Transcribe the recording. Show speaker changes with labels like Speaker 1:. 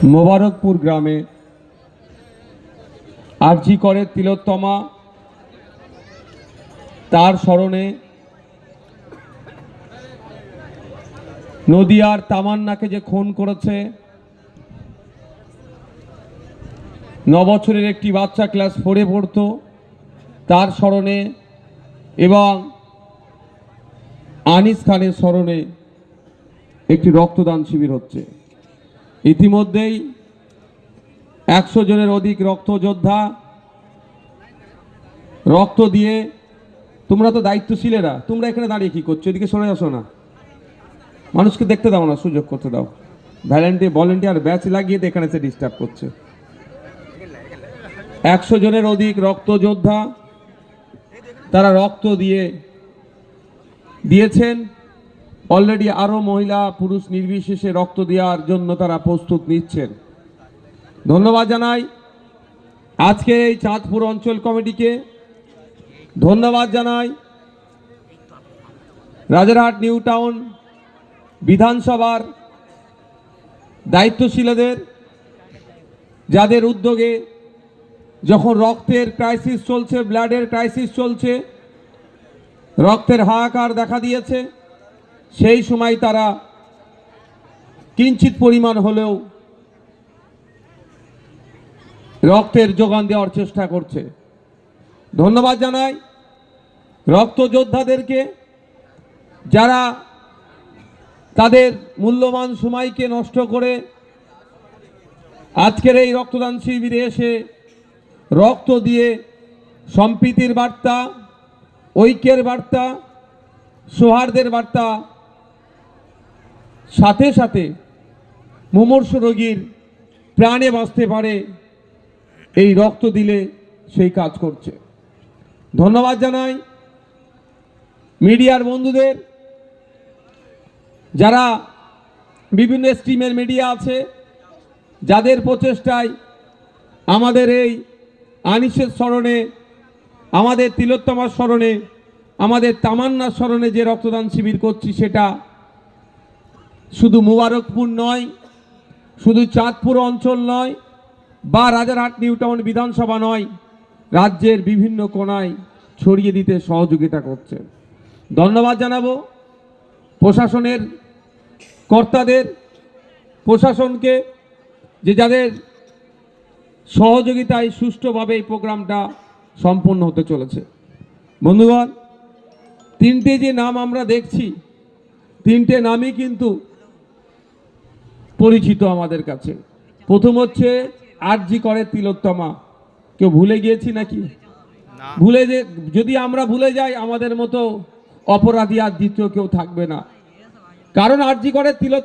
Speaker 1: মোবারকপুর গ্রামে আরজি করে তিলোত্তমা তার স্মরণে নদিয়ার তামান্নাকে যে খুন করেছে, 9 বছরের একটি বাচ্চা ক্লাস 4-এ পড়তো, তার স্মরণে এবং আনিস খানের স্মরণে একটি রক্তদান শিবির হচ্ছে। ইতিমধ্যেই 100 জনের অধিক রক্তযোদ্ধা রক্ত দিয়ে, তোমরা তো দায়িত্বশীলেরা, তোমরা এখানে দাঁড়িয়ে কি করছো? এদিকে সরে আসো না, মানুষকে দেখতে দাও না, সুযোগ করতে দাও। ভলেন্টিয়ার ব্যাচ লাগিয়ে এখানে এসে ডিস্টার্ব করছে। 100 জনের অধিক রক্তযোদ্ধা তারা রক্ত দিয়েছেন। অলরেডি আরো মহিলা পুরুষ নির্বিশেষে রক্ত দেওয়ার জন্য তারা প্রস্তুত নিচ্ছেন। ধন্যবাদ জানাই আজকে এই চাঁদপুর অঞ্চল কমিটিকে, ধন্যবাদ জানাই রাজারহাট নিউ টাউন বিধানসভার দায়িত্বশীলদের, যাদের উদ্যোগে যখন রক্তের ক্রাইসিস চলছে, ব্লাডের ক্রাইসিস চলছে, রক্তের হাহাকার দেখা দিয়েছে, সেই সময় তারা কিঞ্চিত পরিমাণ হলেও রক্তের যোগান দেওয়ার চেষ্টা করছে। ধন্যবাদ জানাই রক্তযোদ্ধাদেরকে, যারা তাদের মূল্যবান সময়কে নষ্ট করে আজকের এই রক্তদান শিবিরে এসে রক্ত দিয়ে সম্প্রীতির বার্তা, ঐক্যের বার্তা, সৌহার্দের বার্তা, সাথে সাথে মুমূর্ষ রোগীর প্রাণে বাঁচতে পারে এই রক্ত দিলে সেই কাজ করছে। ধন্যবাদ জানাই মিডিয়ার বন্ধুদের, যারা বিভিন্ন স্ট্রিমের মিডিয়া আছে, যাদের প্রচেষ্টায় আমাদের এই আনিসের স্মরণে, আমাদের তিলোত্তমার স্মরণে, আমাদের তামান্নার স্মরণে যে রক্তদান শিবির করছি, সেটা শুধু মোবারকপুর নয়, শুধু চাঁদপুর অঞ্চল নয়, বা রাজারহাট নিউ টাউন বিধানসভা নয়, রাজ্যের বিভিন্ন কোণায় ছড়িয়ে দিতে সহযোগিতা করছে। ধন্যবাদ জানাবো প্রশাসনের কর্তাদের, প্রশাসনকে, যে যাদের সহযোগিতায় সুষ্ঠুভাবে এই প্রোগ্রামটা সম্পন্ন হতে চলেছে। বন্ধুগণ, 3টে যে নাম আমরা দেখছি, 3টে নামই কিন্তু পরিচিত আমাদের কাছে। প্রথম হচ্ছে আরজি করে তিলোত্তমা। কেউ ভুলে গিয়েছি নাকি? যদি আমরা ভুলে যাই, আমাদের মতো অপরাধী আর দ্বিতীয় কেউ থাকবে না। কারণ আরজি করে তিলোত্তমা